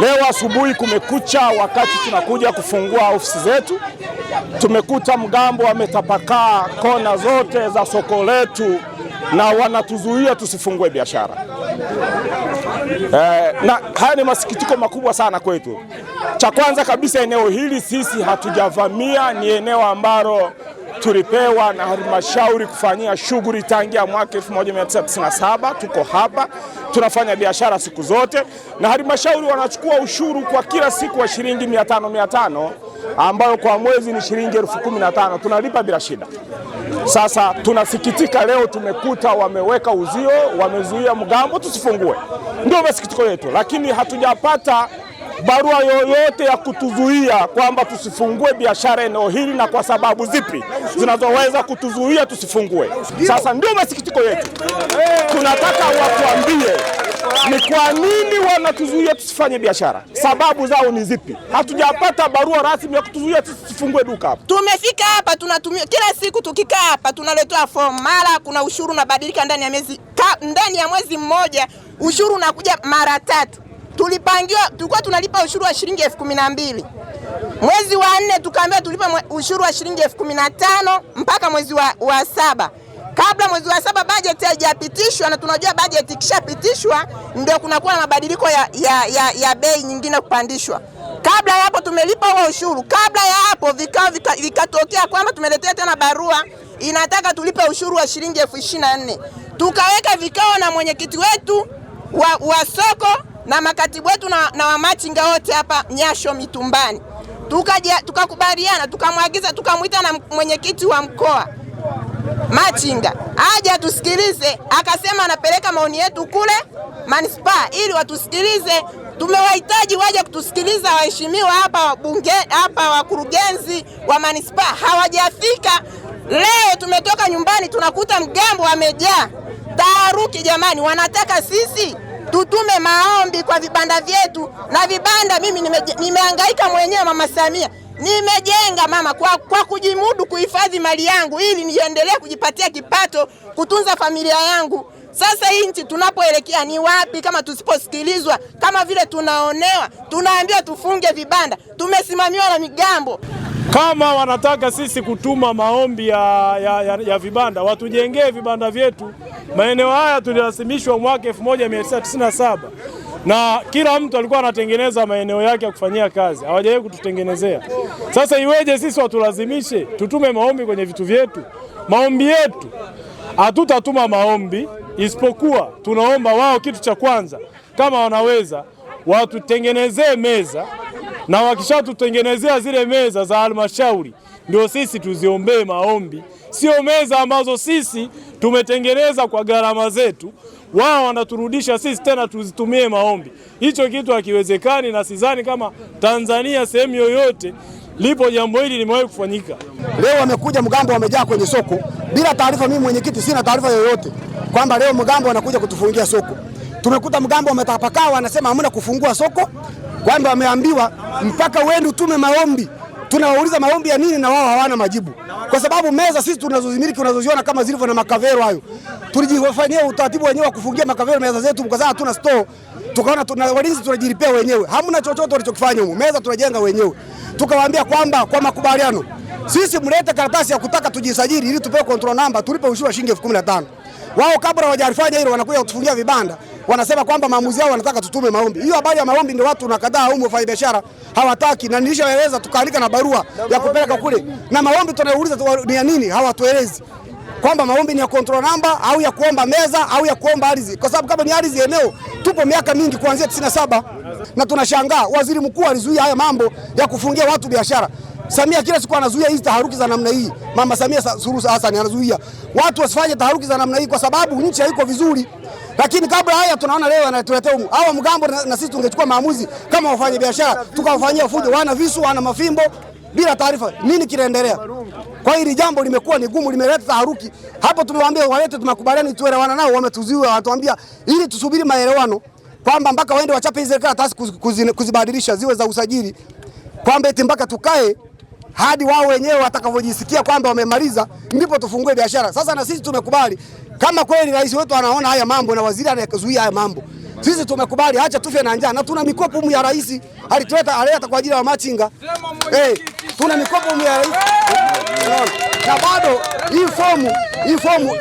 Leo asubuhi kumekucha, wakati tunakuja kufungua ofisi zetu, tumekuta mgambo wametapakaa kona zote za soko letu na wanatuzuia tusifungue biashara. Na haya ni masikitiko makubwa sana kwetu. Cha kwanza kabisa, eneo hili sisi hatujavamia, ni eneo ambalo tulipewa na halmashauri kufanyia shughuli tangia mwaka 1997. Tuko hapa tunafanya biashara siku zote, na halmashauri wanachukua ushuru kwa kila siku wa shilingi 500 ambayo kwa mwezi ni shilingi 15,000 tunalipa bila shida. Sasa tunasikitika leo tumekuta wameweka uzio, wamezuia mgambo tusifungue. Ndio masikitiko yetu, lakini hatujapata barua yoyote ya kutuzuia kwamba tusifungue biashara eneo hili na kwa sababu zipi zinazoweza kutuzuia tusifungue. Sasa ndio masikitiko yetu. Tunataka watuambie ni kwa nini wanatuzuia tusifanye biashara, sababu zao ni zipi? Hatujapata barua rasmi ya kutuzuia tusifungue duka hapa. Tumefika hapa tunatumia kila siku, tukikaa hapa tunaletea fomu, mara kuna ushuru unabadilika ndani ya mwezi mmoja, ushuru unakuja mara 3. Tulikuwa tunalipa ushuru wa shilingi 12,000. Mwezi wa 4 tukaambiwa tulipa ushuru wa shilingi 15,000 mpaka mwezi wa 7. Kabla mwezi wa 7 bajeti haijapitishwa, na tunajua bajeti ikishapitishwa ndio kunakuwa na mabadiliko ya bei nyingine kupandishwa. Kabla ya hapo tumelipa huo ushuru. Kabla ya hapo vikatokea kwamba tumeletea tena barua inataka tulipe ushuru wa shilingi 24,000. Tukaweka vikao na mwenyekiti wetu wa soko na makatibu wetu na wamachinga wote hapa Nyasho Mitumbani. Tukakubaliana, tukamwagiza, tukamwita na mwenyekiti wa mkoa machinga aje atusikilize. Akasema anapeleka maoni yetu kule manispaa ili watusikilize. Tumewahitaji waje kutusikiliza waheshimiwa hapa bunge, hapa wakurugenzi wa manispaa hawajafika. Leo tumetoka nyumbani tunakuta mgambo wamejaa. Taharuki jamani, wanataka sisi tutume maombi kwa vibanda vyetu, na vibanda mimi nimehangaika mwenyewe, Mama Samia, nimejenga mama kwa kujimudu kuhifadhi mali yangu ili niendelee kujipatia kipato, kutunza familia yangu. Sasa hii nchi tunapoelekea ni wapi kama tusiposikilizwa? Kama vile tunaonewa, tunaambiwa tufunge vibanda, tumesimamiwa na migambo. Kama wanataka sisi kutuma maombi ya vibanda, watujengee vibanda vyetu. Maeneo haya tulilasimishwa mwaka 1997 na kila mtu alikuwa anatengeneza maeneo yake ya kufanyia kazi, hawajawahi kututengenezea. Sasa iweje sisi watulazimishe tutume maombi kwenye vitu vyetu? Maombi yetu hatutatuma maombi, isipokuwa tunaomba wao, kitu cha kwanza, kama wanaweza watutengenezee meza, na wakishatutengenezea zile meza za halmashauri ndio sisi tuziombee maombi. Sio meza ambazo sisi tumetengeneza kwa gharama zetu, wao wanaturudisha sisi tena tuzitumie maombi. Hicho kitu hakiwezekani, na sidhani kama Tanzania sehemu yoyote lipo jambo hili limewahi kufanyika. Leo wamekuja mgambo wamejaa kwenye soko bila taarifa. Mimi mwenyekiti sina taarifa yoyote kwamba leo mgambo wanakuja kutufungia soko. Tumekuta mgambo wametapakaa, wanasema hamna kufungua soko, kwamba wameambiwa mpaka uende utume maombi. Tunawauliza maombi ya nini na wao hawana majibu. Kwa sababu meza sisi tunazozimiliki unazoziona kama zilivyo na makavero hayo, tulijifanyia utaratibu wenyewe wa kufungia makavero meza zetu, kwa sababu hatuna store. Tukaona walinzi tunajilipia wenyewe, hamna chochote walichokifanya huko, meza tunajenga wenyewe. Tukawaambia kwamba kwa makubaliano sisi mlete karatasi ya kutaka tujisajili ili tupewe control number, tulipe ushuru wa shilingi 15,000. Wao kabla hawajalifanya hilo wanakuja kutufungia vibanda, wanasema kwamba maamuzi yao wanataka tutume maombi. Hiyo habari ya maombi ndio watu nakadaa huko, wafanya biashara hawataki, na nilishaeleza tukaandika na barua ya kupeleka kule. Na maombi tunauliza ni ya nini, hawatuelezi kwamba maombi ni ya control number au ya kuomba meza au ya kuomba ardhi, kwa sababu kama ni ardhi eneo tupo miaka mingi kuanzia 97. Na tunashangaa waziri mkuu alizuia haya mambo ya kufungia watu biashara. Samia kila siku anazuia hizi taharuki za namna hii. Mama Samia Suluhu Hassan anazuia watu wasifanye taharuki za namna hii kwa sababu nchi haiko vizuri. Lakini kabla haya tunaona leo anatuletea hawa mgambo, na sisi tungechukua maamuzi kama wafanye biashara tukawafanyia fujo, wana visu, wana mafimbo bila taarifa. Nini kinaendelea? Kwa hili jambo limekuwa ni gumu, limeleta taharuki. Hapo tumewaambia walete, tumekubaliana tuelewana nao, wametuzuia, wanatuambia ili tusubiri maelewano kwamba mpaka waende wachape hizo karatasi kuzibadilisha ziwe za usajili, kwamba eti mpaka tukae hadi wao wenyewe watakavyojisikia kwamba wamemaliza ndipo tufungue biashara. Sasa na sisi tumekubali, kama kweli rais wetu anaona haya mambo na waziri anayezuia haya mambo, Sisi tumekubali, acha tufe na njaa, na tuna mikopo ya rais alileta kwa ajili ya machinga. Tuna mikopo ya rais. Na bado hii fomu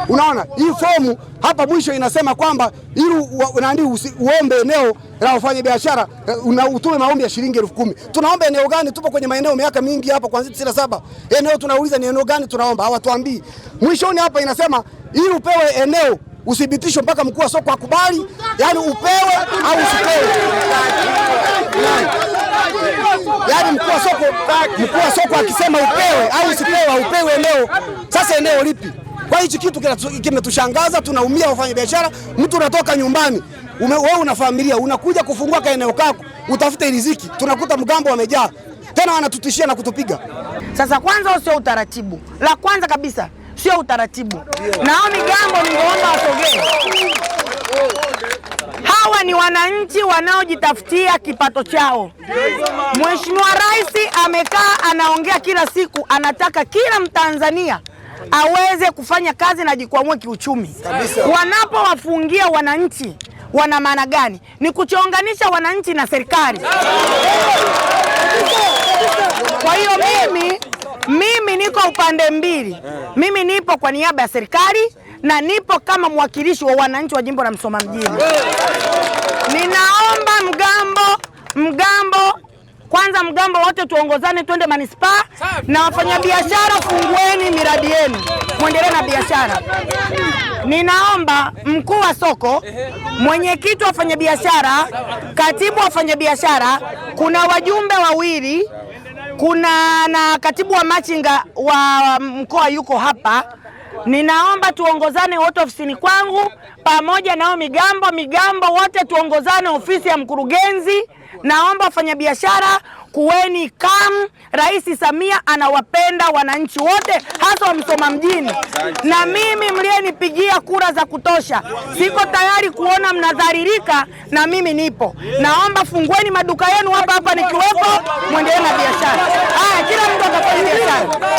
unaona, hii fomu hapa mwisho inasema kwamba ili uombe eneo la wafanya biashara utume maombi ya shilingi 10,000. Tunaomba eneo gani? Tupo kwenye maeneo miaka mingi hapa kuanzia 97. Eneo tunauliza ni eneo gani tunaomba, hawatuambii. Mwishoni hapa inasema ili upewe eneo uthibitishwe mpaka mkuu wa soko akubali, yani upewe au usipewe. Yani mkuu wa soko akisema upewe au usipewe, upewe eneo. Sasa eneo lipi? Kwa hichi kitu kimetushangaza, tunaumia wafanya biashara. Mtu unatoka nyumbani, wewe una familia, unakuja kufungua ka eneo kako, utafute riziki. Tunakuta mgambo wamejaa. Tena wanatutishia na kutupiga. Sasa kwanza sio utaratibu. La kwanza kabisa sio utaratibu. Nao migambo ningeomba wasogee. Hawa ni wananchi wanaojitafutia kipato chao. Mheshimiwa Rais amekaa anaongea kila siku, anataka kila Mtanzania aweze kufanya kazi na jikwamue kiuchumi. Wanapowafungia wananchi wana maana gani? Ni kuchonganisha wananchi na serikali. Kwa hiyo mimi niko upande mbili. Mimi nipo kwa niaba ya serikali na nipo kama mwakilishi wa wananchi wa jimbo la Msoma mjini. Ninaomba kwanza mgambo wote tuongozane twende manispaa, na wafanyabiashara fungueni miradi yenu, muendelee na biashara. Ninaomba mkuu wa soko, mwenyekiti wa wafanyabiashara, katibu wa wafanyabiashara, kuna wajumbe wawili, kuna na katibu wa machinga wa mkoa yuko hapa. Ninaomba tuongozane wote ofisini kwangu pamoja nao migambo wote tuongozane ofisi ya mkurugenzi. Naomba wafanyabiashara kuweni calm. Rais Samia anawapenda wananchi wote hasa wa Msoma mjini. Na mimi mlienipigia kura za kutosha, siko tayari kuona mnadhalilika, na mimi nipo. Naomba fungueni maduka yenu hapa nikiwepo, muendelee na biashara. Haya, kila mtu atafanya biashara.